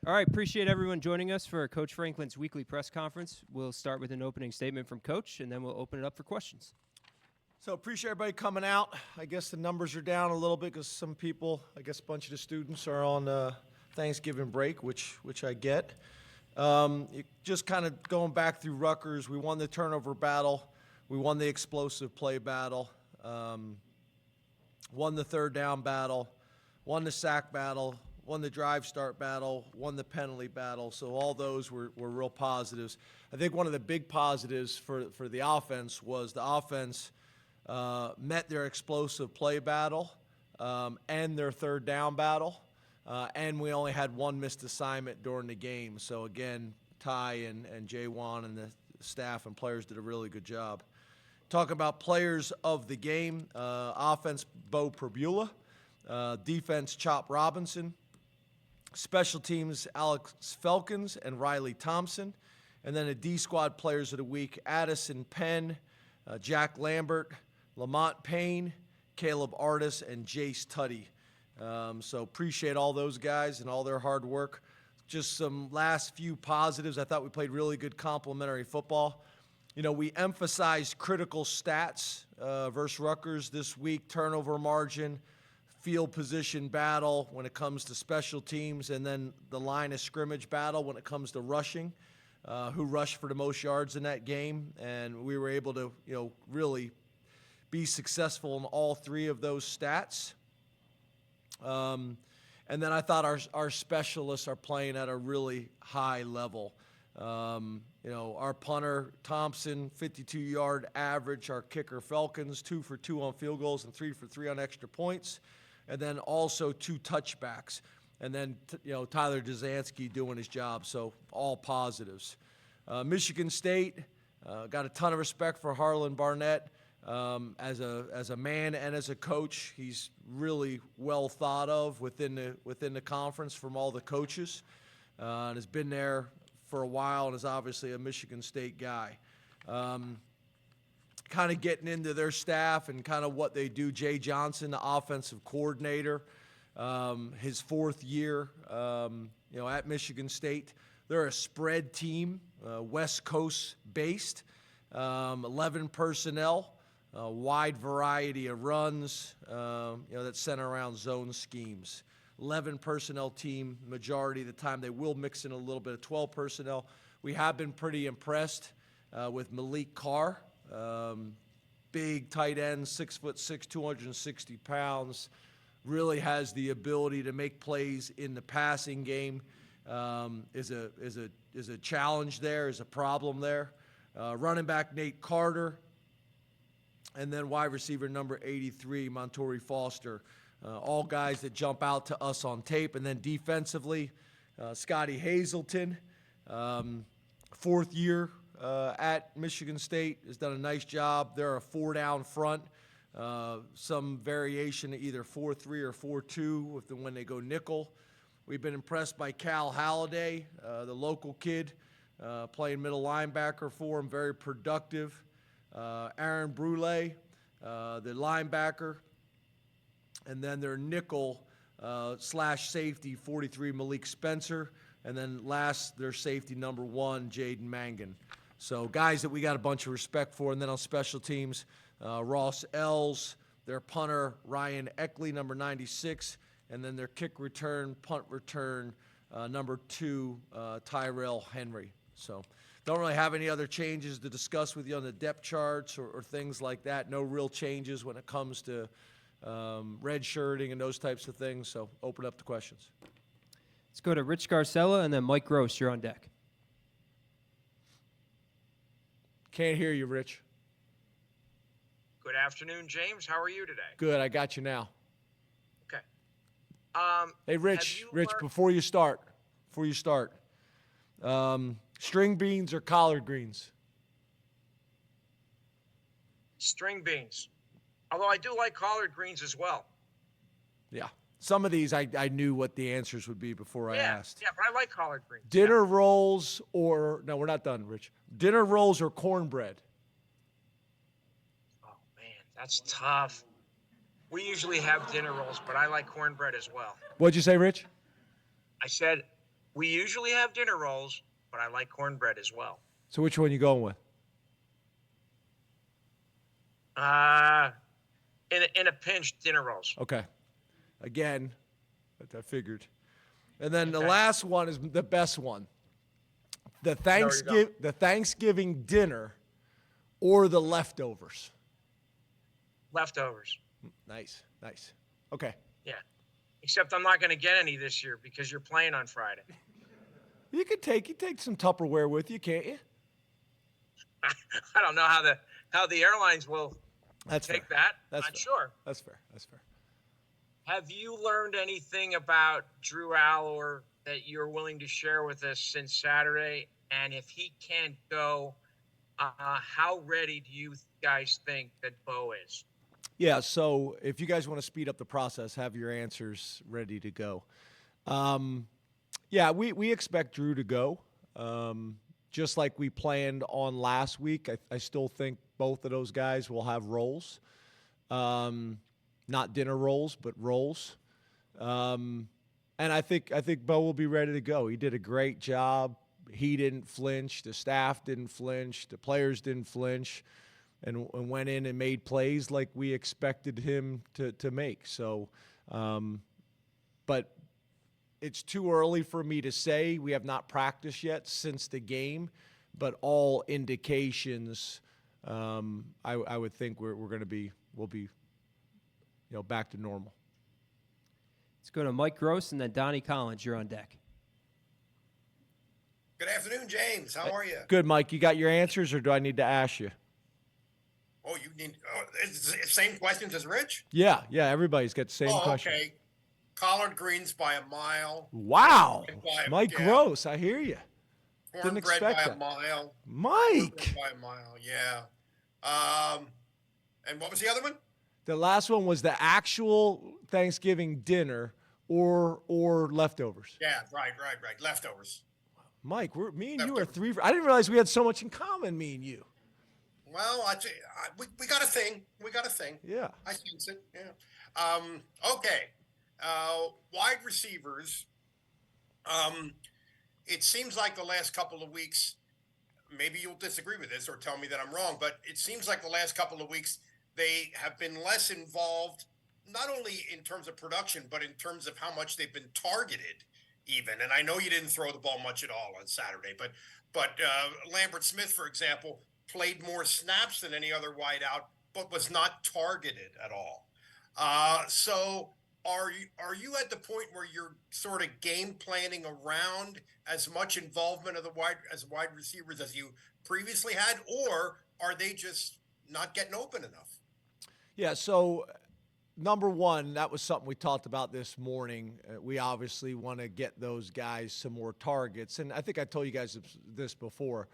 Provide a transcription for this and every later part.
All right, appreciate everyone joining us for Coach Franklin's weekly press conference. We'll start with an opening statement from Coach, and then we'll open it up for questions. So appreciate everybody coming out. I guess the numbers are down a little bit because some people, I guess a bunch of the students are on Thanksgiving break, which I get. Just kind of going back through Rutgers, we won the turnover battle. We won the explosive play battle. Won the third down battle. Won the sack battle. Won the drive start battle, won the penalty battle. So all those were real positives. I think one of the big positives for the offense was the offense met their explosive play battle and their third down battle. And we only had one missed assignment during the game. So again, Ty and Jay Wan and the staff and players did a really good job. Talking about players of the game, offense, Bo Prula. Defense, Chop Robinson. Special teams, Alex Felkins and Riley Thompson. And then the D-Squad players of the week, Addison Penn, Jack Lambert, Lamont Payne, Caleb Artis, and Jace Tutty. So appreciate all those guys and all their hard work. Just some last few positives. I thought we played really good complementary football. You know, we emphasized critical stats versus Rutgers this week, turnover margin, field position battle when it comes to special teams, and then the line of scrimmage battle when it comes to rushing, who rushed for the most yards in that game. And we were able to, really be successful in all three of those stats. And then I thought our specialists are playing at a really high level. Our punter, Thompson, 52-yard average. Our kicker, Felkins, 2 for 2 on field goals and 3 for 3 on extra points. And then also 2 touchbacks. And then, Tyler Dzansky doing his job. So all positives. Michigan State, got a ton of respect for Harlan Barnett as a man and as a coach. He's really well thought of within the conference from all the coaches. And has been there for a while and is obviously a Michigan State guy. Kind of getting into their staff and kind of what they do. Jay Johnson, the offensive coordinator, his 4th year, at Michigan State. They're a spread team, West Coast based, 11 personnel, wide variety of runs, that center around zone schemes. 11 personnel team, majority of the time. They will mix in a little bit of 12 personnel. We have been pretty impressed with Malik Carr. Big tight end, 6'6", 260 pounds, really has the ability to make plays in the passing game. Is a challenge there, is a problem there. Running back Nate Carter, and then wide receiver number 83, Montori Foster. All guys that jump out to us on tape. And then defensively, Scotty Hazelton, 4th year at Michigan State, has done a nice job. They're a 4-down front, some variation of either 4-3 or 4-2 when they go nickel. We've been impressed by Cal Halliday, the local kid, playing middle linebacker for him, very productive. Aaron Brule, the linebacker. And then their nickel slash safety, 43, Malik Spencer. And then last, their safety number 1, Jaden Mangan. So guys that we got a bunch of respect for. And then on special teams, Ross Ells, their punter, Ryan Eckley, number 96. And then their kick return, punt return, number 2, Tyrell Henry. So don't really have any other changes to discuss with you on the depth charts or things like that. No real changes when it comes to red shirting and those types of things. So open up to questions. Let's go to Rich Garcella and then Mike Gross. You're on deck. Can't hear you, Rich. Good afternoon, James. How are you today? Good. I got you now. Okay. Hey, Rich, before you start, string beans or collard greens? String beans. Although I do like collard greens as well. Yeah. Some of these I knew what the answers would be before I asked. Yeah, but I like collard greens. Dinner rolls or – no, we're not done, Rich. Dinner rolls or cornbread? Oh, man, that's tough. We usually have dinner rolls, but I like cornbread as well. What'd you say, Rich? I said We usually have dinner rolls, but I like cornbread as well. So which one you going with? In a pinch, dinner rolls. Okay. Again, I figured. And then the Okay. last one is the best one. The know where you're going. Thanksgiving dinner or the leftovers. Leftovers. Nice. Okay. Yeah. Except I'm not going to get any this year because you're playing on Friday. You take some Tupperware with you, can't you? I don't know how the airlines will That's take fair. that. That's Not fair. sure. That's fair. Have you learned anything about Drew Allar that you're willing to share with us since Saturday? And if he can't go, how ready do you guys think that Bo is? Yeah, so if you guys want to speed up the process, have your answers ready to go. Yeah, we expect Drew to go. Just like we planned on last week, I still think both of those guys will have roles. Not dinner rolls, but roles. And I think Bo will be ready to go. He did a great job. He didn't flinch. The staff didn't flinch. The players didn't flinch, and went in and made plays like we expected him to make. So, but it's too early for me to say. We have not practiced yet since the game, but all indications, I would think we'll be back to normal. Let's go to Mike Gross and then Donnie Collins. You're on deck. Good afternoon, James. How are you? Good, Mike. You got your answers, or do I need to ask you? Oh, you need it's the same questions as Rich? Yeah. Everybody's got the same question. Okay. Collard greens by a mile. Wow, By- Mike yeah. Gross. I hear you. Didn't Cornbread expect by that. a mile. Mike. Cornbread by a mile. Yeah. And what was the other one? The last one was the actual Thanksgiving dinner or leftovers. Yeah. Right. Leftovers. Mike, me and you are Leftovers. three. I didn't realize we had so much in common, me and you. Well, we got a thing. Yeah. I sense it. Yeah. Okay. Wide receivers. It seems like the last couple of weeks, maybe you'll disagree with this or tell me that I'm wrong, but it seems like the last couple of weeks they have been less involved, not only in terms of production, but in terms of how much they've been targeted even. And I know you didn't throw the ball much at all on Saturday, but Lambert Smith, for example, played more snaps than any other wideout, but was not targeted at all. So are you at the point where you're sort of game planning around as much involvement of the wide receivers as you previously had, or are they just not getting open enough? Yeah, so number one, that was something we talked about this morning. We obviously want to get those guys some more targets. And I think I told you guys this before.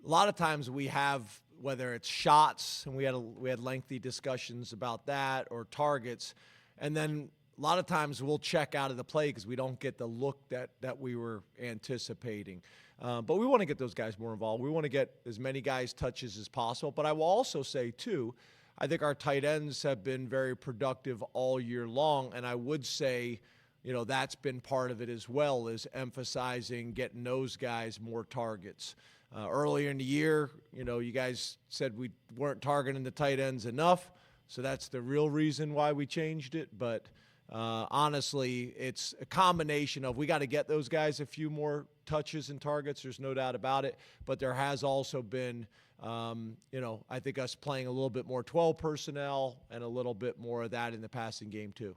A lot of times we have, whether it's shots, and we had lengthy discussions about that, or targets, and then a lot of times we'll check out of the play because we don't get the look that we were anticipating. But we want to get those guys more involved. We want to get as many guys touches as possible. But I will also say, too, I think our tight ends have been very productive all year long, and I would say, that's been part of it as well, is emphasizing getting those guys more targets. Earlier in the year, you guys said we weren't targeting the tight ends enough, so that's the real reason why we changed it. But honestly, it's a combination of we got to get those guys a few more touches and targets. There's no doubt about it. But there has also been, I think us playing a little bit more 12 personnel and a little bit more of that in the passing game too.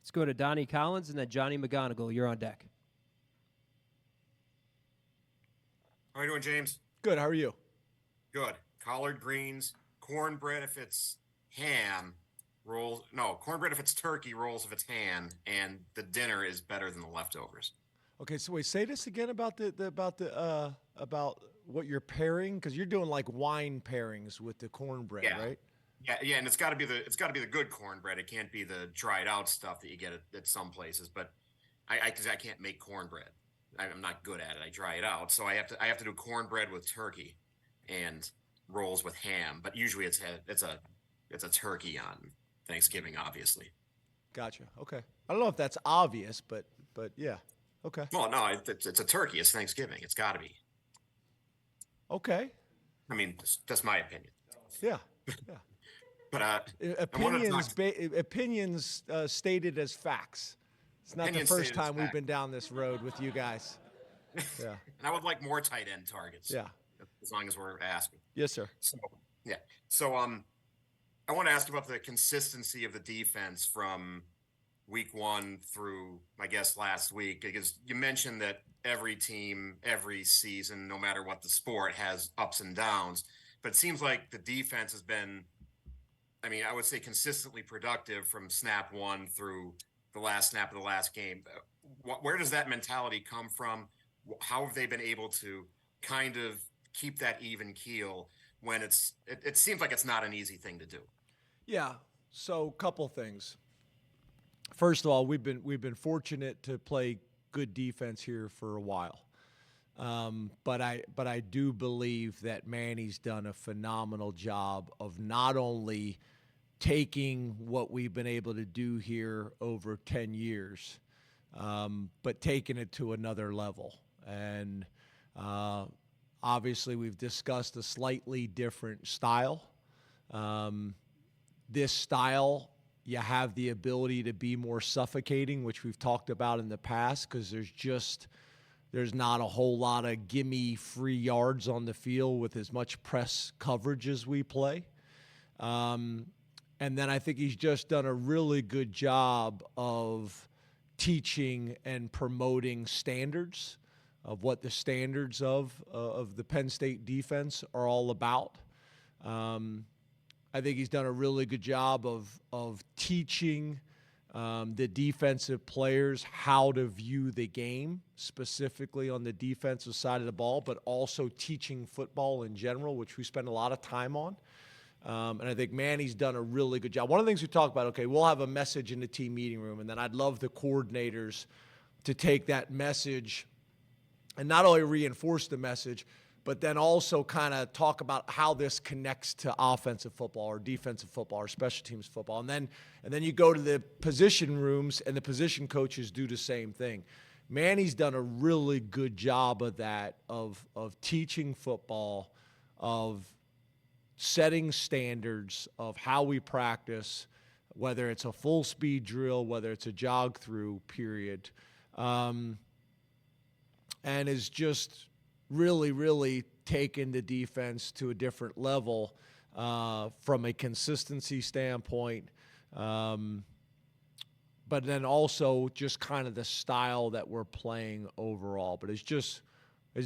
Let's go to Donnie Collins and then Johnny McGonigal. You're on deck. How are you doing, James? Good. How are you? Good. Collard greens, cornbread if it's ham, rolls. No, cornbread if it's turkey, rolls if it's ham, and the dinner is better than the leftovers. Okay, so wait, say this again about about what you're pairing, because you're doing like wine pairings with the cornbread, right? Yeah, and it's got to be the good cornbread. It can't be the dried out stuff that you get at some places. But because I can't make cornbread. I'm not good at it. I dry it out, so I have to do cornbread with turkey and rolls with ham. But usually it's a turkey on Thanksgiving, obviously. Gotcha. Okay. I don't know if that's obvious, but yeah. Okay. Well, no, it's a turkey. It's Thanksgiving. It's got to be. Okay. I mean, that's my opinion. Yeah. Yeah. But I wanted to Opinions, talk- opinions stated as facts. It's not Opinions the first stated as time we've fact. been down this road with you guys. Yeah. And I would like more tight end targets. Yeah. As long as we're asking. Yes, sir. So, yeah. So, I want to ask about the consistency of the defense from week 1 through, I guess, last week, because you mentioned that every team, every season, no matter what the sport, has ups and downs. But it seems like the defense has been, I mean, I would say consistently productive from snap 1 through the last snap of the last game. Where does that mentality come from? How have they been able to kind of keep that even keel when it seems like it's not an easy thing to do? Yeah. So, couple things. First of all, we've been fortunate to play good defense here for a while, but I do believe that Manny's done a phenomenal job of not only taking what we've been able to do here over 10 years, but taking it to another level. And obviously, we've discussed a slightly different style. This style, you have the ability to be more suffocating, which we've talked about in the past, because there's not a whole lot of gimme free yards on the field with as much press coverage as we play. And then I think he's just done a really good job of teaching and promoting standards of what the standards of the Penn State defense are all about. I think he's done a really good job of teaching the defensive players how to view the game, specifically on the defensive side of the ball, but also teaching football in general, which we spend a lot of time on. And I think Manny's done a really good job. One of the things we talk about, okay, we'll have a message in the team meeting room, and then I'd love the coordinators to take that message and not only reinforce the message, but then also kind of talk about how this connects to offensive football or defensive football or special teams football. And then you go to the position rooms, and the position coaches do the same thing. Manny's done a really good job of that, of teaching football, of setting standards of how we practice, whether it's a full speed drill, whether it's a jog through period, and is just really, really taken the defense to a different level from a consistency standpoint, but then also just kind of the style that we're playing overall. But it's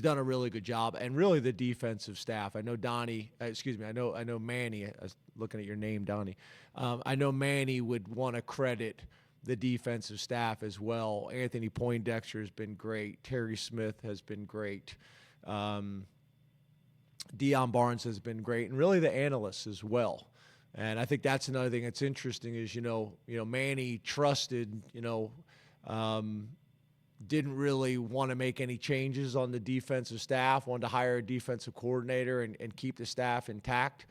done a really good job, and really the defensive staff. I know I know Manny. I was looking at your name, Donnie. I know Manny would want to credit the defensive staff as well. Anthony Poindexter has been great. Terry Smith has been great. Deion Barnes has been great, and really the analysts as well. And I think that's another thing that's interesting is, Manny trusted, didn't really want to make any changes on the defensive staff, wanted to hire a defensive coordinator and keep the staff intact.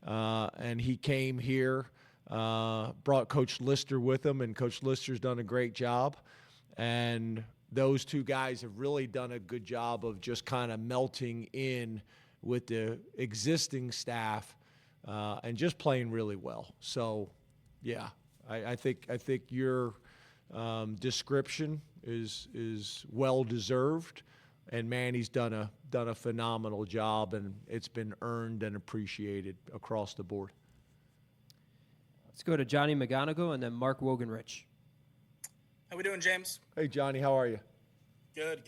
And he came here, brought Coach Lister with him, and Coach Lister's done a great job. And those two guys have really done a good job of just kind of melting in with the existing staff and just playing really well. So, yeah, I think your description is well deserved, and Manny's done a phenomenal job, and it's been earned and appreciated across the board. Let's go to Johnny McGonigal and then Mark Wogenrich. How we doing, James? Hey, Johnny, how are you? Good.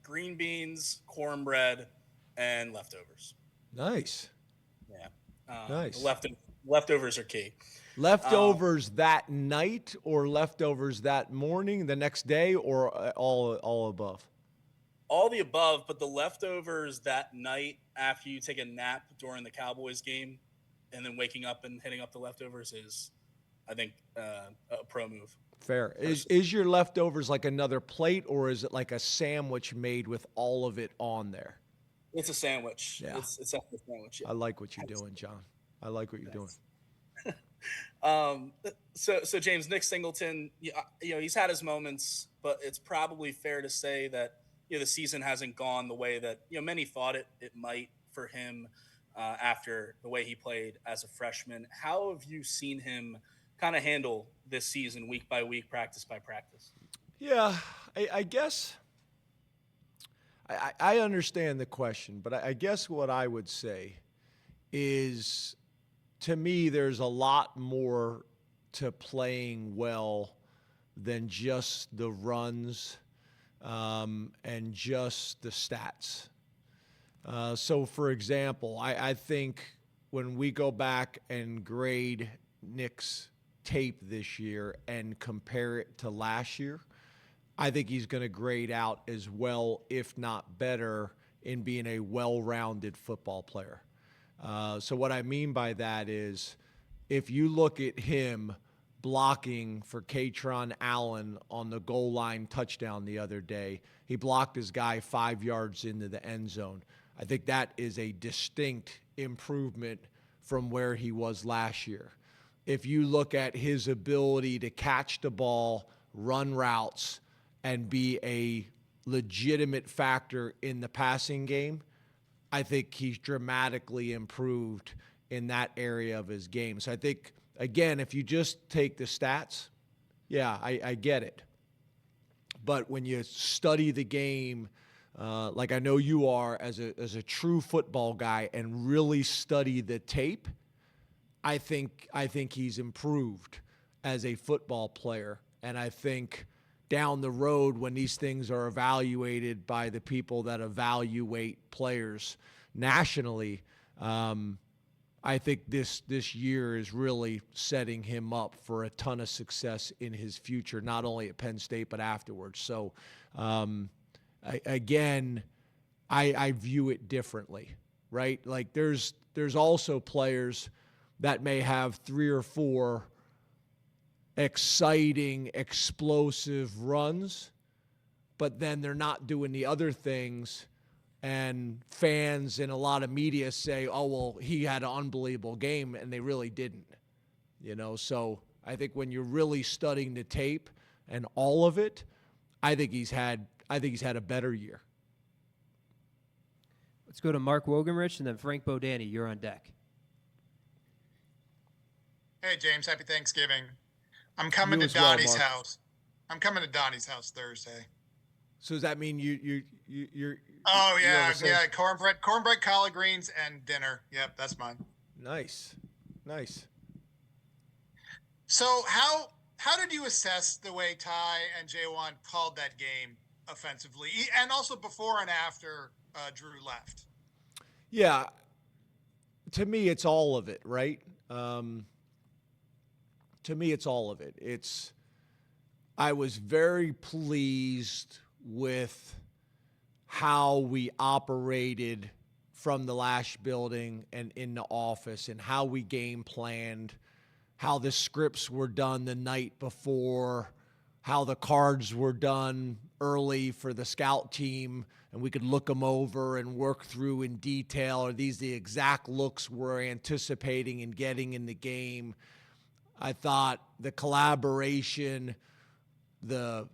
Green beans, cornbread, and leftovers. Nice. Yeah. Nice. Leftovers are key. Leftovers that night or leftovers that morning, the next day, or all above? All the above, but the leftovers that night after you take a nap during the Cowboys game and then waking up and hitting up the leftovers is, I think, a pro move. Fair. Is your leftovers like another plate, or is it like a sandwich made with all of it on there? It's a sandwich. Yeah. It's definitely a sandwich. Yeah. I like what you're doing, John. I like what you're doing. So James, Nick Singleton, he's had his moments but it's probably fair to say that the season hasn't gone the way that many thought it might for him after the way he played as a freshman. How have you seen him kind of handle this season, week by week, practice by practice? Yeah, I guess I understand the question, but I guess what I would say is, to me, there's a lot more to playing well than just the runs and just the stats. So, for example, I think when we go back and grade Nick's tape this year and compare it to last year, I think he's going to grade out as well, if not better, in being a well-rounded football player. So what I mean by that is, if you look at him blocking for Katron Allen on the goal line touchdown the other day, he blocked his guy 5 yards into the end zone. I think that is a distinct improvement from where he was last year. If you look at his ability to catch the ball, run routes, and be a legitimate factor in the passing game, I think he's dramatically improved in that area of his game. So I think, again, if you just take the stats, yeah, I get it. But when you study the game, like I know you are as a true football guy, and really study the tape, I think he's improved as a football player. And I think down the road, when these things are evaluated by the people that evaluate players nationally, I think this year is really setting him up for a ton of success in his future, not only at Penn State but afterwards. So, I view it differently, right? Like there's also players that may have 3 or 4 exciting, explosive runs, but then they're not doing the other things, and fans and a lot of media say, oh, well, he had an unbelievable game, and they really didn't, So I think when you're really studying the tape and all of it, I think he's had a better year. Let's go to Mark Wogenrich and then Frank Bodani. You're on deck. Hey, James. Happy Thanksgiving. I'm coming You to as well, Donnie's Mark. house. I'm coming to Donnie's house Thursday. So does that mean you're Oh, you're on yeah, the same- yeah. Cornbread, collard greens, and dinner. Yep, that's mine. Nice. So how did you assess the way Ty and J1 called that game offensively, and also before and after Drew left? Yeah, to me, it's all of it, right? To me, it's all of it. I was very pleased with how we operated from the Lash building and in the office, and how we game planned, how the scripts were done the night before, how the cards were done early for the scout team, and we could look them over and work through in detail. Are these the exact looks we're anticipating and getting in the game? I thought the collaboration, the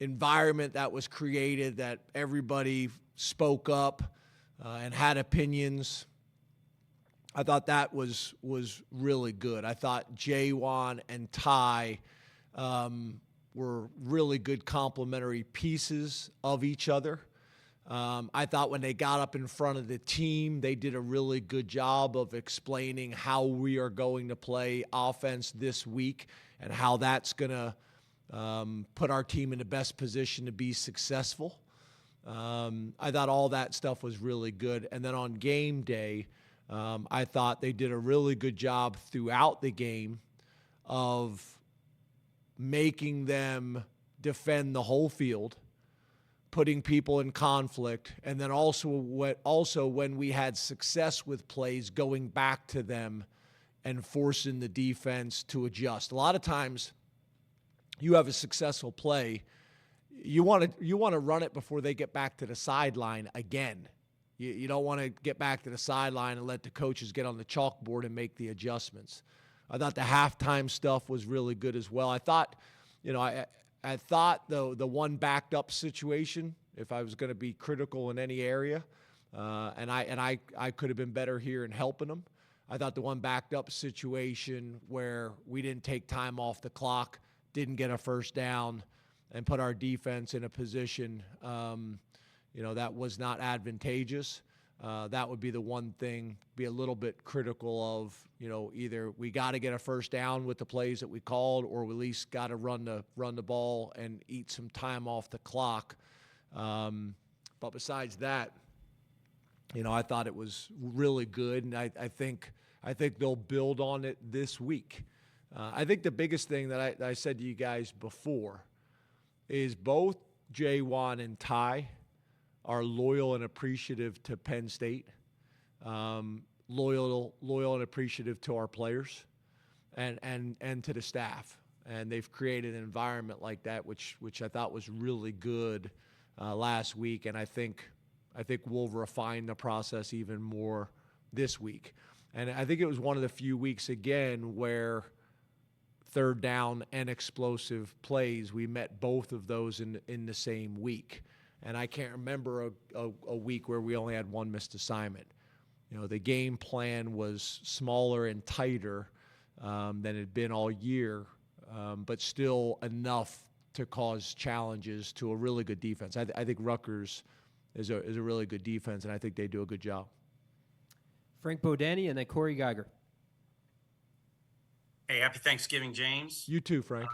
environment that was created, that everybody spoke up and had opinions, I thought that was really good. I thought J1 and Ty were really good complementary pieces of each other. I thought when they got up in front of the team, they did a really good job of explaining how we are going to play offense this week and how that's going to put our team in the best position to be successful. I thought all that stuff was really good. And then on game day, I thought they did a really good job throughout the game of making them defend the whole field, putting people in conflict, and then also when we had success with plays, going back to them and forcing the defense to adjust. A lot of times you have a successful play, you want to run it before they get back to the sideline again. You don't want to get back to the sideline and let the coaches get on the chalkboard and make the adjustments. I thought the halftime stuff was really good as well. I thought, I thought the one backed up situation, if I was going to be critical in any area, and I could have been better here in helping them. I thought the one backed up situation where we didn't take time off the clock, didn't get a first down, and put our defense in a position, that was not advantageous. That would be the one thing, be a little bit critical of, either we got to get a first down with the plays that we called, or we at least got to run the ball and eat some time off the clock. But besides that, I thought it was really good, and I think they'll build on it this week. I think the biggest thing that I said to you guys before is both J1 and Ty are loyal and appreciative to Penn State, loyal and appreciative to our players, and to the staff. And they've created an environment like that, which I thought was really good last week. And I think we'll refine the process even more this week. And I think it was one of the few weeks again where third down and explosive plays, we met both of those in the same week. And I can't remember a week where we only had one missed assignment. The game plan was smaller and tighter than it had been all year, but still enough to cause challenges to a really good defense. I think Rutgers is a really good defense, and I think they do a good job. Frank Bodani and then Corey Geiger. Hey, happy Thanksgiving, James. You too, Frank.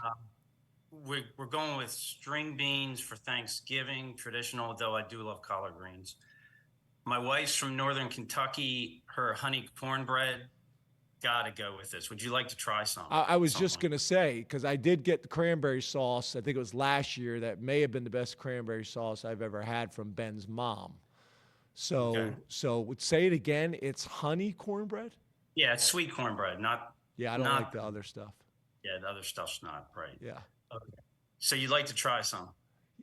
We're going with string beans for Thanksgiving, traditional, though I do love collard greens. My wife's from Northern Kentucky. Her honey cornbread, gotta go with this. Would you like to try some? I was just going to say, because I did get the cranberry sauce, I think it was last year, that may have been the best cranberry sauce I've ever had from Ben's mom. So say it again, it's honey cornbread? Yeah, it's sweet cornbread, not... Yeah, I don't like the other stuff. Yeah, the other stuff's not, right. Yeah. Okay. So you'd like to try some?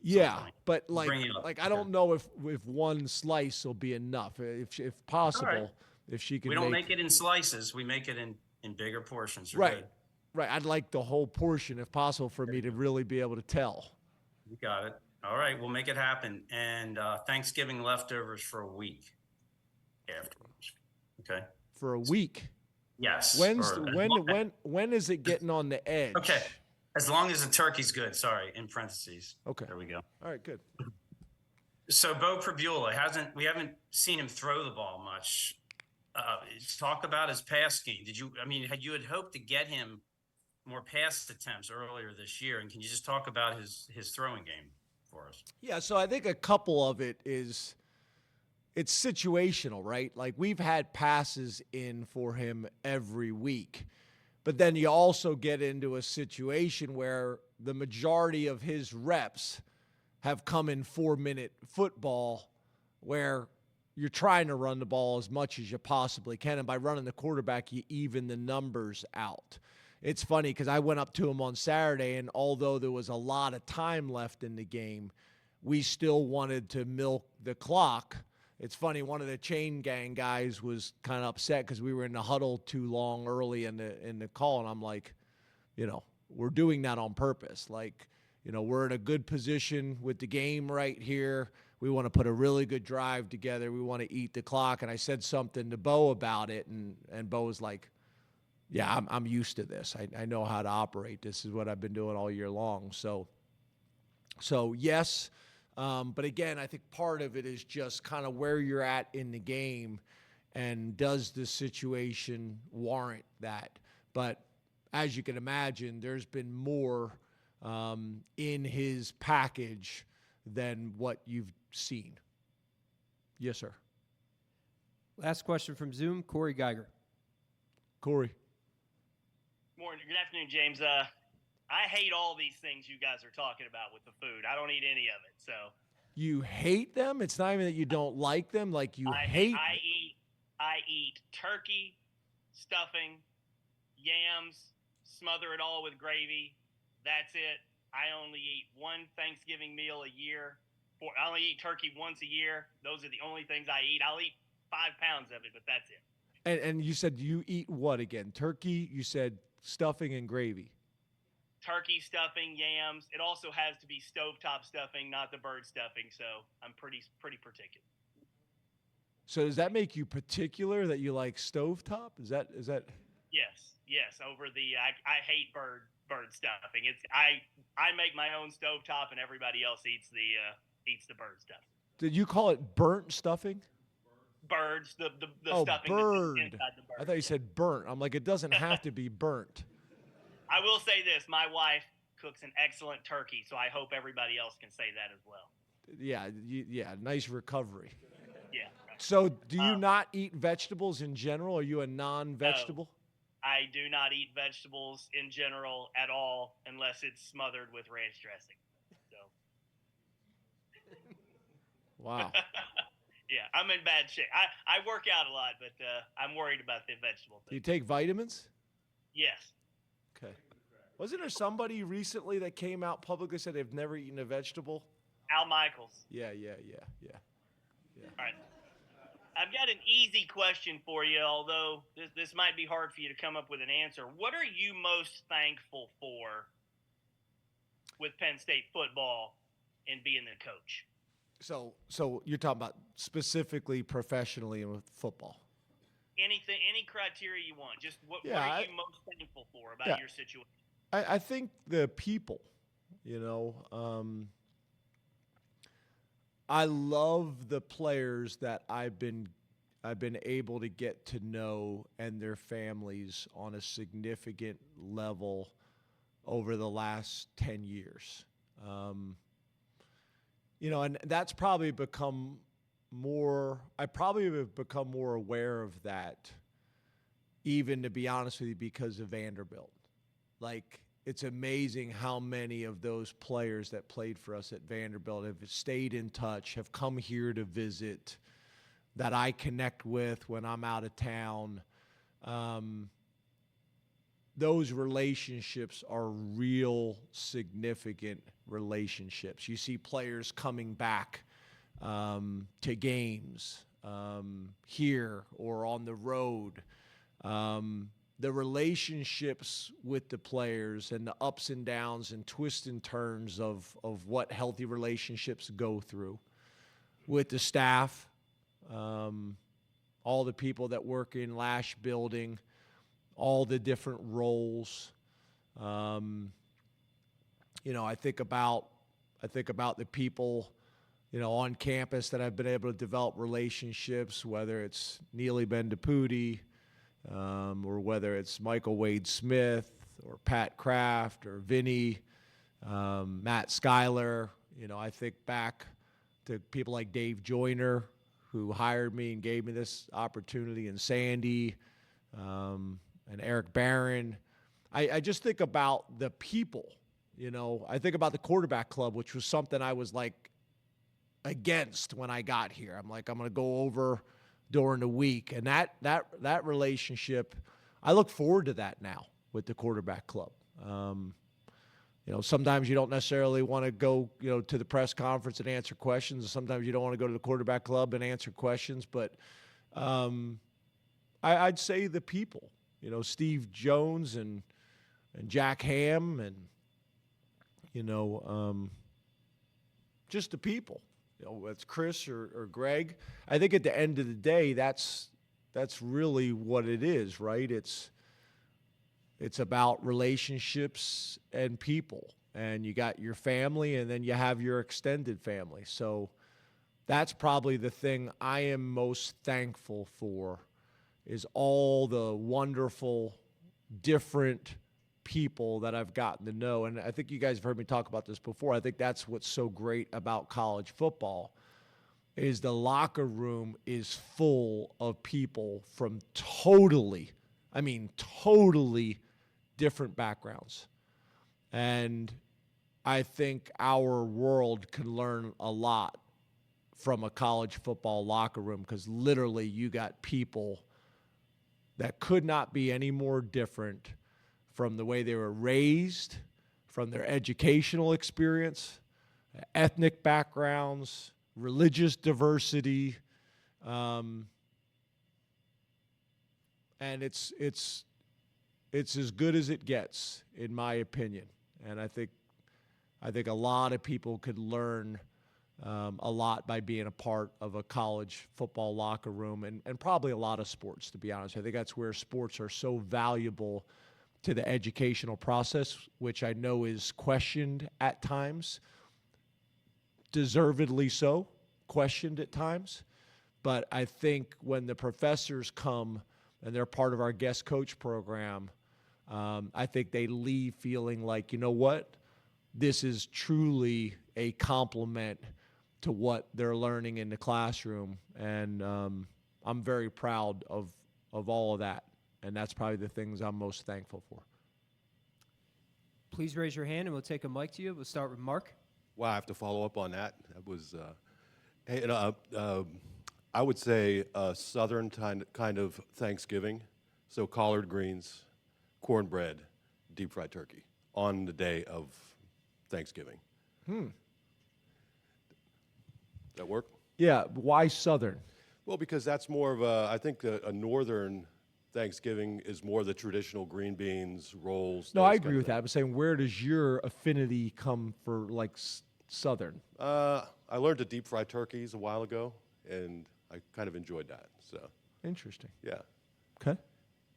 Yeah, but I don't know if one slice will be enough. If possible, right. If she can. We don't make it in slices. We make it in bigger portions. Right, Good. right. I'd like the whole portion if possible for me to really be able to tell. You got it. All right, we'll make it happen. And Thanksgiving leftovers for a week afterwards. Okay. For a week. Yes. When is it getting on the edge? Okay. As long as the turkey's good. Sorry, in parentheses. Okay. There we go. All right, good. So Bo Prula we haven't seen him throw the ball much. Talk about his pass game. You had hoped to get him more pass attempts earlier this year, and can you just talk about his throwing game for us? Yeah, so I think a couple of it is it's situational, right? Like we've had passes in for him every week. But then you also get into a situation where the majority of his reps have come in 4-minute football where you're trying to run the ball as much as you possibly can. And by running the quarterback, you even the numbers out. It's funny because I went up to him on Saturday, and although there was a lot of time left in the game, we still wanted to milk the clock. It's funny, one of the chain gang guys was kind of upset because we were in the huddle too long early in the call, and I'm like, we're doing that on purpose. Like, we're in a good position with the game right here. We want to put a really good drive together. We want to eat the clock. And I said something to Bo about it, and Bo was like, yeah, I'm used to this. I know how to operate. This is what I've been doing all year long. So yes. But again, I think part of it is just kind of where you're at in the game and does the situation warrant that. But as you can imagine, there's been more in his package than what you've seen. Yes, sir. Last question from Zoom, Corey Geiger. Corey. Morning. Good afternoon, James. I hate all these things you guys are talking about with the food. I don't eat any of it. So you hate them? It's not even that you don't like them. Like I eat turkey, stuffing, yams, smother it all with gravy. That's it. I only eat one Thanksgiving meal a year. I only eat turkey once a year. Those are the only things I eat. I'll eat 5 pounds of it, but that's it. And you said you eat what again? Turkey, you said stuffing and gravy. turkey stuffing, yams. It also has to be stovetop stuffing, not the bird stuffing. So I'm pretty particular. So does that make you particular that you like stovetop? Is that? Yes. Over the I hate bird stuffing. It's I make my own stovetop, and everybody else eats the bird stuff. Did you call it burnt stuffing? Birds, the Oh, stuffing bird. that's inside the bird. I thought you said burnt. I'm like, it doesn't have to be burnt. I will say this: my wife cooks an excellent turkey, so I hope everybody else can say that as well. Yeah, nice recovery. Yeah. Right. So do you not eat vegetables in general? Are you a non-vegetable? No, I do not eat vegetables in general at all unless it's smothered with ranch dressing. So. Wow. Yeah, I'm in bad shape. I work out a lot, but I'm worried about the vegetable thing. Do you take vitamins? Yes. Okay. Wasn't there somebody recently that came out publicly said they've never eaten a vegetable? Al Michaels. Yeah. All right. I've got an easy question for you, although this might be hard for you to come up with an answer. What are you most thankful for with Penn State football and being the coach? So you're talking about specifically professionally and with football? Anything, any criteria you want. Just what are you most thankful for about your situation? I think the people, I love the players that I've been able to get to know and their families on a significant level over the last 10 years. And that's probably become more, I probably have become more aware of that, even to be honest with you, because of Vanderbilt. Like, it's amazing how many of those players that played for us at Vanderbilt have stayed in touch, have come here to visit, that I connect with when I'm out of town. Those relationships are real significant relationships. You see players coming back to games here or on the road. The relationships with the players and the ups and downs and twists and turns of what healthy relationships go through with the staff, all the people that work in Lash Building, all the different roles. I think about the people, on campus that I've been able to develop relationships, whether it's Neely Bendapudi, or whether it's Michael Wade Smith or Pat Kraft or Vinny, Matt Schuyler. I think back to people like Dave Joyner, who hired me and gave me this opportunity, and Sandy, and Eric Barron. I just think about the people. I think about the quarterback club, which was something I was like against when I got here. I'm like, I'm going to go over during the week. And that relationship, I look forward to that now with the quarterback club. Sometimes you don't necessarily want to go, to the press conference and answer questions. Sometimes you don't want to go to the quarterback club and answer questions. But I'd say the people, Steve Jones and Jack Ham and, just the people. It's Chris or Greg. I think at the end of the day, that's really what it is, right? It's about relationships and people. And you got your family, and then you have your extended family. So that's probably the thing I am most thankful for, is all the wonderful, different people that I've gotten to know. And I think you guys have heard me talk about this before. I think that's what's so great about college football, is the locker room is full of people from totally different backgrounds. And I think our world can learn a lot from a college football locker room, because literally you got people that could not be any more different from the way they were raised, from their educational experience, ethnic backgrounds, religious diversity, and it's as good as it gets, in my opinion. And I think a lot of people could learn a lot by being a part of a college football locker room, and probably a lot of sports, to be honest. I think that's where sports are so valuable to the educational process, which I know is questioned at times, deservedly so, questioned at times. But I think when the professors come and they're part of our guest coach program, I think they leave feeling like, you know what, this is truly a compliment to what they're learning in the classroom. And I'm very proud of all of that. And that's probably the things I'm most thankful for. Please raise your hand and we'll take a mic to you. We'll start with Mark. Wow, I have to follow up on that. That was, I would say a Southern kind of Thanksgiving. So collard greens, cornbread, deep fried turkey on the day of Thanksgiving. That work? Yeah, why Southern? Well, because that's more of a, I think a Northern Thanksgiving is more the traditional green beans, rolls. No, those I kind agree of with that. things. I'm saying, where does your affinity come for, like, Southern? I learned to deep fry turkeys a while ago, and I kind of enjoyed that. So, Interesting. yeah. Okay.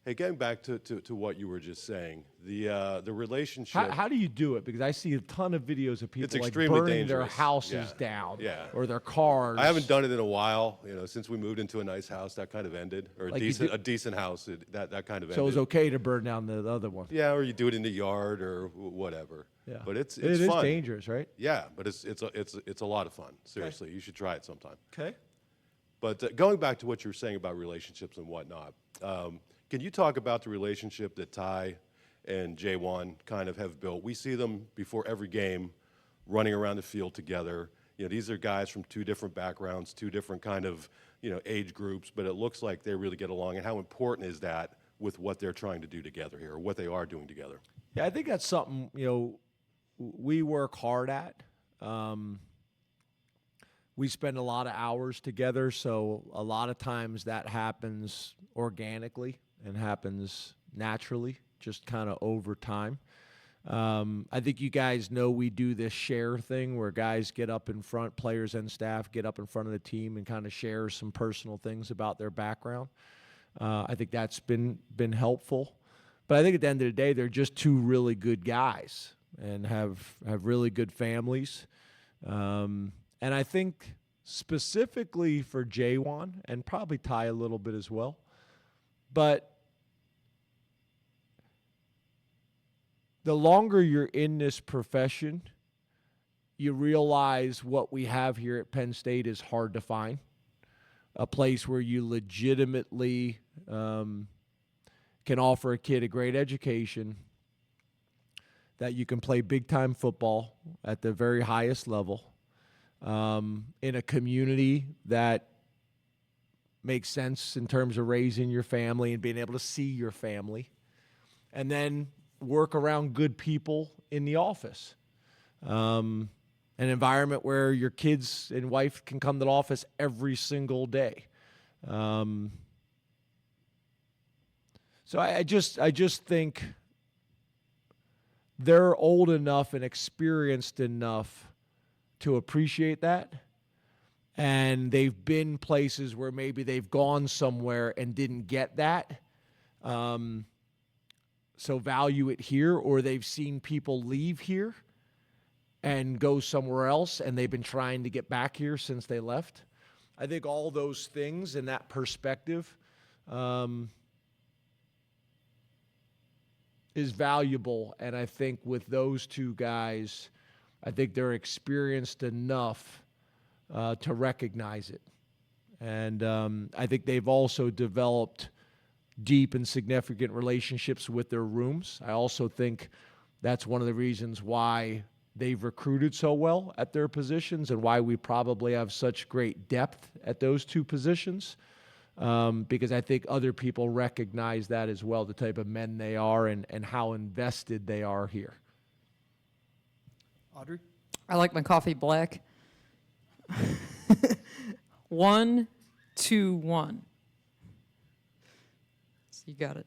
Hey, getting back to what you were just saying, the relationship. How do you do it? Because I see a ton of videos of people It's like extremely burning their dangerous. houses Yeah. down, Yeah. or their cars. I haven't done it in a while. You know, since we moved into a nice house, that kind of ended, or Like you a decent house. That kind of ended. So it's okay to burn down the other one. Yeah, or you do it in the yard or whatever. Yeah. But it's It is fun. dangerous, right? Yeah, but it's a lot of fun. Seriously, you should try it sometime. Okay. But going back to what you were saying about relationships and whatnot, can you talk about the relationship that Ty and J1 kind of have built? We see them before every game running around the field together. You know, these are guys from two different backgrounds, two different kind of, age groups, but it looks like they really get along. And how important is that with what they're trying to do together here, or what they are doing together? Yeah, I think that's something, we work hard at. We spend a lot of hours together, so a lot of times that happens organically and happens naturally, just kind of over time. I think you guys know we do this share thing where guys get up in front, players and staff get up in front of the team and kind of share some personal things about their background. I think that's been helpful. But I think at the end of the day, they're just two really good guys and have really good families. And I think specifically for J1, and probably Ty a little bit as well, but the longer you're in this profession, you realize what we have here at Penn State is hard to find. A place where you legitimately can offer a kid a great education, that you can play big-time football at the very highest level, in a community that makes sense in terms of raising your family and being able to see your family, and then work around good people in the office. An environment where your kids and wife can come to the office every single day. So I just think they're old enough and experienced enough to appreciate that. And they've been places where maybe they've gone somewhere and didn't get that. So value it here, or they've seen people leave here and go somewhere else, and they've been trying to get back here since they left. I think all those things and that perspective is valuable. And I think with those two guys, I think they're experienced enough to recognize it. And I think they've also developed deep and significant relationships with their rooms. I also think that's one of the reasons why they've recruited so well at their positions and why we probably have such great depth at those two positions, because I think other people recognize that as well, the type of men they are and how invested they are here. Audrey? I like my coffee black. 1, 2, 1. So you got it.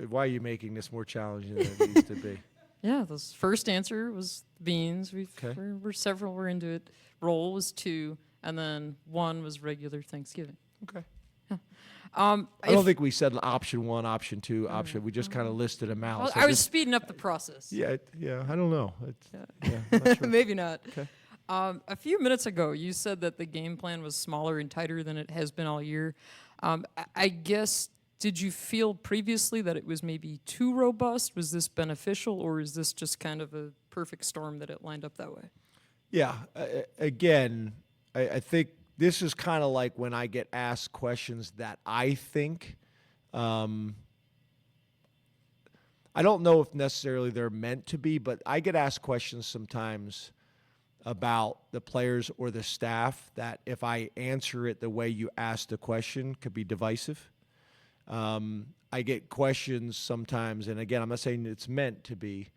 Why are you making this more challenging than it needs to be? Yeah, the first answer was beans. Okay. We're several were into it. Roll was 2, and then 1 was regular Thanksgiving. Okay. Um, I don't if- think we said option 1, option 2, option. We just kind of listed them out. well, So I was just- speeding up the process. Yeah, I don't know. I'm not sure. Maybe not. Okay. A few minutes ago, you said that the game plan was smaller and tighter than it has been all year. I guess, did you feel previously that it was maybe too robust? Was this beneficial, or is this just kind of a perfect storm that it lined up that way? Yeah. Again, I think this is kind of like when I get asked questions that I think. I don't know if necessarily they're meant to be, but I get asked questions sometimes about the players or the staff that if I answer it the way you asked the question could be divisive. I get questions sometimes, and again, I'm not saying it's meant to be.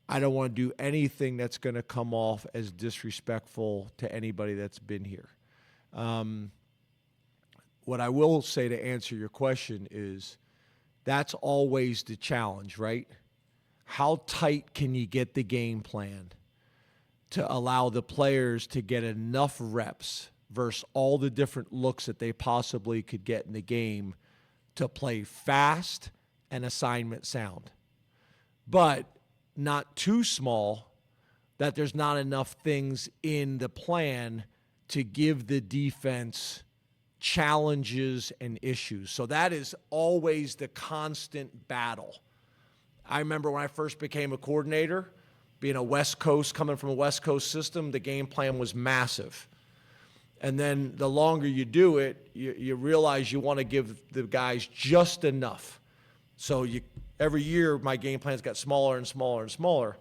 I don't want to do anything that's going to come off as disrespectful to anybody that's been here. What I will say to answer your question is that's always the challenge, right? How tight can you get the game plan to allow the players to get enough reps versus all the different looks that they possibly could get in the game to play fast and assignment sound, but not too small that there's not enough things in the plan to give the defense challenges and issues. So that is always the constant battle. I remember when I first became a coordinator, being a West Coast, coming from a West Coast system, the game plan was massive. And then the longer you do it, you realize you want to give the guys just enough. So every year my game plans got smaller and smaller and smaller.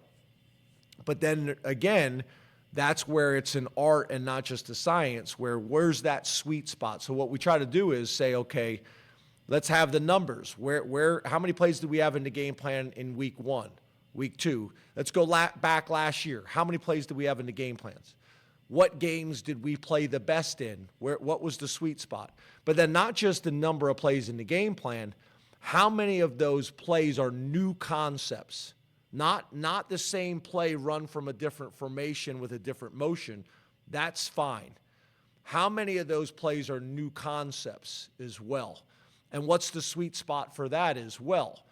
But then again, that's where it's an art and not just a science, where's that sweet spot? So what we try to do is say, okay, let's have the numbers. How many plays did we have in the game plan in week 1, week 2? Let's go back last year. How many plays did we have in the game plans? What games did we play the best in? What was the sweet spot? But then not just the number of plays in the game plan, how many of those plays are new concepts? Not the same play run from a different formation with a different motion. That's fine. How many of those plays are new concepts as well? And what's the sweet spot for that as well?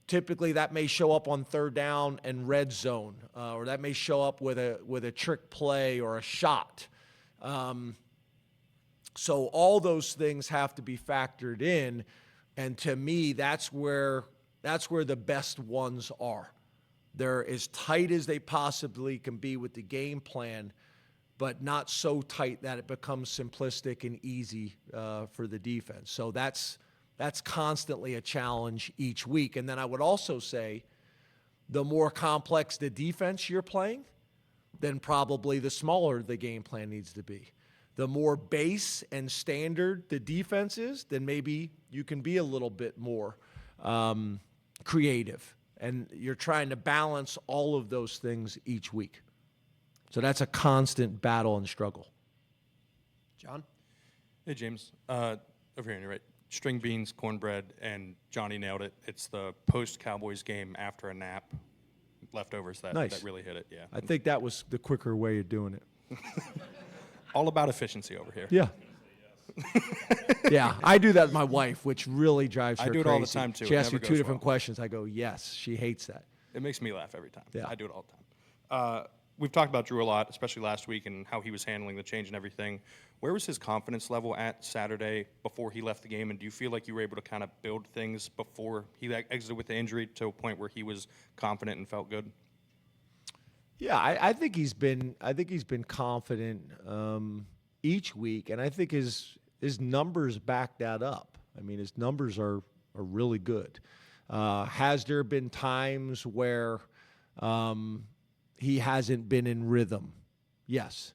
Typically, that may show up on third down and red zone, or that may show up with a trick play or a shot. So all those things have to be factored in, and to me, that's where the best ones are. They're as tight as they possibly can be with the game plan, but not so tight that it becomes simplistic and easy for the defense. So that's constantly a challenge each week. And then I would also say the more complex the defense you're playing, then probably the smaller the game plan needs to be. The more base and standard the defense is, then maybe you can be a little bit more creative. And you're trying to balance all of those things each week. So that's a constant battle and struggle. John? Hey, James. Over here on your right. String beans, cornbread, and Johnny nailed it. It's the post-Cowboys game after a nap. Leftovers that really hit it, yeah. I think that was the quicker way of doing it. All about efficiency over here. Yeah. Yeah, I do that with my wife, which really drives her I do it crazy. all the time, too. She It asks me never 2 goes different well. questions. I go, yes. She hates that. It makes me laugh every time. Yeah. I do it all the time. We've talked about Drew a lot, especially last week, and how he was handling the change and everything. Where was his confidence level at Saturday before he left the game? And do you feel like you were able to kind of build things before he exited with the injury to a point where he was confident and felt good? Yeah, I think he's been confident each week, and I think his numbers back that up. I mean, his numbers are really good. Has there been times where he hasn't been in rhythm? Yes.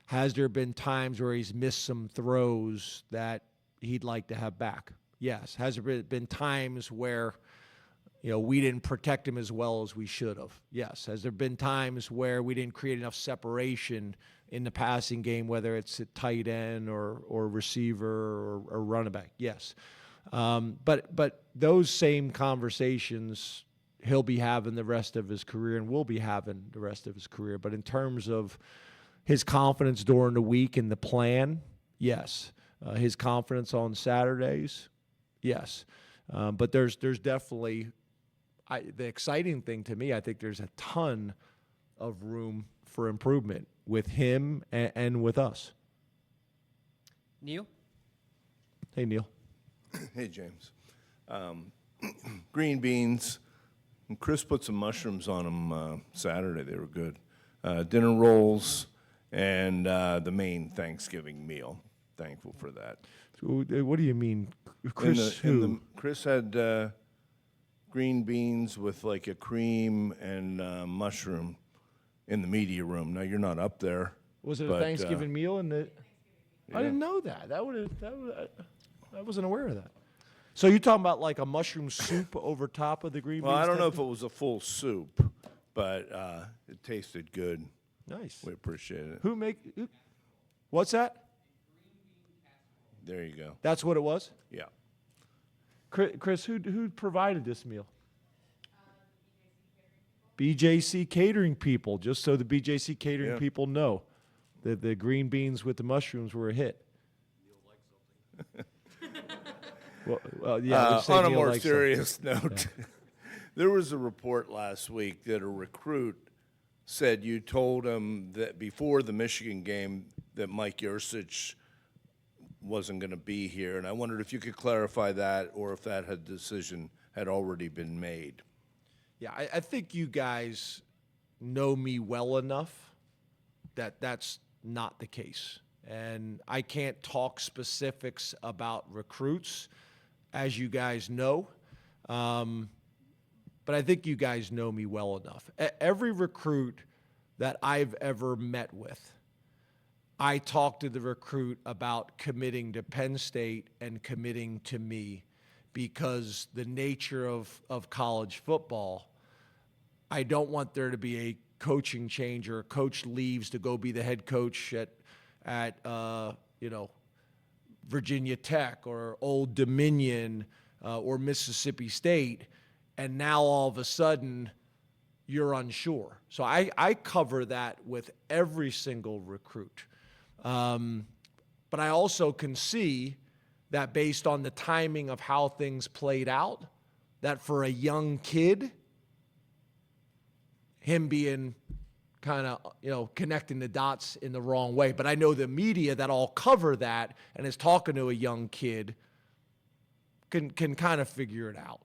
Has there been times where he's missed some throws that he'd like to have back? Yes. Has there been times where we didn't protect him as well as we should have? Yes. Has there been times where we didn't create enough separation in the passing game, whether it's a tight end or receiver or running back? Yes. But those same conversations he'll be having the rest of his career and will be having the rest of his career. But in terms of his confidence during the week and the plan, yes. His confidence on Saturdays, yes. But there's definitely the exciting thing to me, I think there's a ton of room for improvement with him and with us. Neil? Hey, Neil. Hey, James. Green beans. And Chris put some mushrooms on them Saturday. They were good. Dinner rolls and the main Thanksgiving meal. Thankful for that. What do you mean, Chris? Chris had green beans with like a cream and mushroom in the media room. Now you're not up there. Was it a Thanksgiving meal? I didn't know that. I wasn't aware of that. So you're talking about like a mushroom soup over top of the green beans? Well, I don't know if it was a full soup, but it tasted good. Nice. We appreciate it. What's that? There you go. That's what it was? Yeah. Chris, who provided this meal? BJC Catering people, just so the BJC Catering people know that the green beans with the mushrooms were a hit. Well, yeah. On a more serious note, there was a report last week that a recruit said you told him that before the Michigan game that Mike Yursich wasn't going to be here, and I wondered if you could clarify that or if that decision had already been made. Yeah, I think you guys know me well enough that that's not the case. And I can't talk specifics about recruits, as you guys know. But I think you guys know me well enough. Every recruit that I've ever met with, I talked to the recruit about committing to Penn State and committing to me because the nature of college football, I don't want there to be a coaching change or a coach leaves to go be the head coach at Virginia Tech or Old Dominion or Mississippi State, and now all of a sudden you're unsure. So I cover that with every single recruit. But I also can see that based on the timing of how things played out, that for a young kid, him being kind of, connecting the dots in the wrong way. But I know the media that all cover that and is talking to a young kid can kind of figure it out,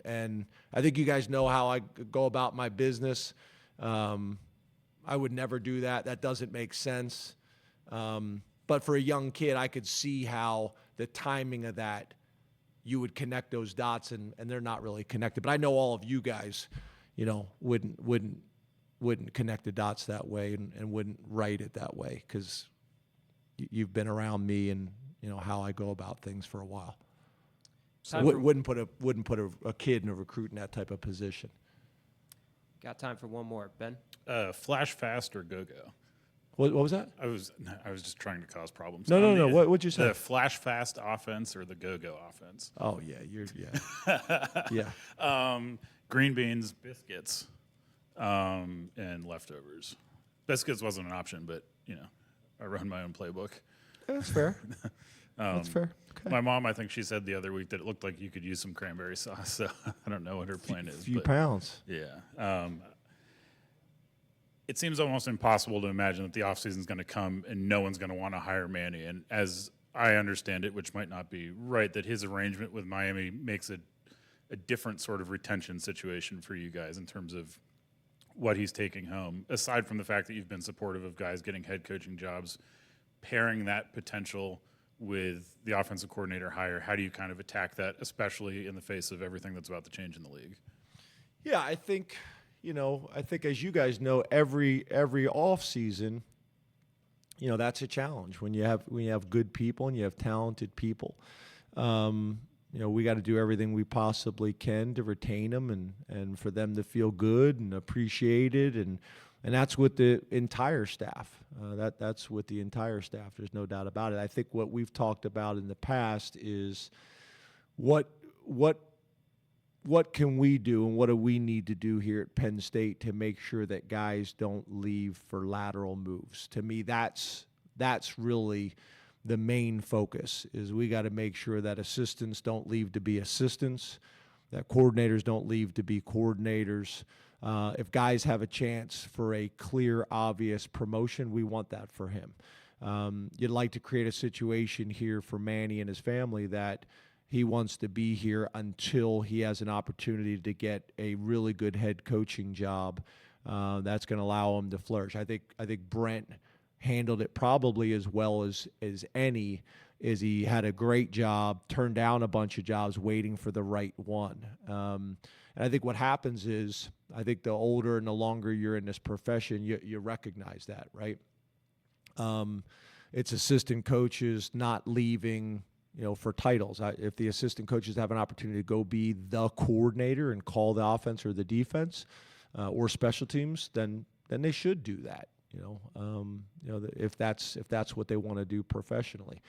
and I think you guys know how I go about my business. I would never do that. That doesn't make sense. But for a young kid, I could see how the timing of that, you would connect those dots, and they're not really connected. But I know all of you guys, wouldn't connect the dots that way and wouldn't write it that way because you've been around me and how I go about things for a while. So wouldn't put a kid and a recruit in that type of position. Got time for one more, Ben. Flash fast or go-go? What was that? I was just trying to cause problems. No. What'd you say? The flash fast offense or the go-go offense? Oh yeah, yeah. Green beans, biscuits, and leftovers. Biscuits wasn't an option, but I run my own playbook. That's fair. That's fair. Okay. My mom, I think she said the other week that it looked like you could use some cranberry sauce. So I don't know what her plan is. A few pounds. Yeah. It seems almost impossible to imagine that the offseason is going to come and no one's going to want to hire Manny. And as I understand it, which might not be right, that his arrangement with Miami makes it a different sort of retention situation for you guys in terms of what he's taking home, aside from the fact that you've been supportive of guys getting head coaching jobs, pairing that potential with the offensive coordinator hire. How do you kind of attack that, especially in the face of everything that's about to change in the league? Yeah, I think as you guys know, every off season, that's a challenge when you have good people and you have talented people. We got to do everything we possibly can to retain them and for them to feel good and appreciated, and that's with the entire staff. That's with the entire staff. There's no doubt about it. I think what we've talked about in the past is what what can we do and what do we need to do here at Penn State to make sure that guys don't leave for lateral moves? To me, that's really the main focus, is we got to make sure that assistants don't leave to be assistants, that coordinators don't leave to be coordinators. If guys have a chance for a clear, obvious promotion, we want that for him. You'd like to create a situation here for Manny and his family that he wants to be here until he has an opportunity to get a really good head coaching job that's going to allow him to flourish. I think Brent handled it probably as well as any. Is he had a great job, turned down a bunch of jobs, waiting for the right one. And I think what happens is, I think the older and the longer you're in this profession, you recognize that, right? It's assistant coaches not leaving, for titles. If the assistant coaches have an opportunity to go be the coordinator and call the offense or the defense or special teams, then they should do that. If that's what they want to do professionally.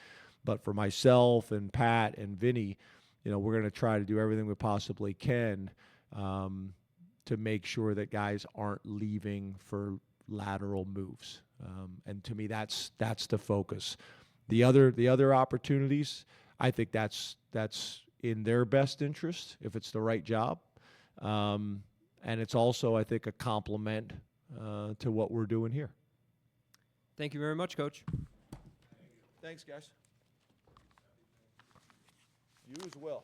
But for myself and Pat and Vinny, we're going to try to do everything we possibly can to make sure that guys aren't leaving for lateral moves. And to me, that's the focus. The other opportunities, I think that's in their best interest if it's the right job, and it's also, I think, a compliment to what we're doing here. Thank you very much, Coach. Thanks, guys. You as well.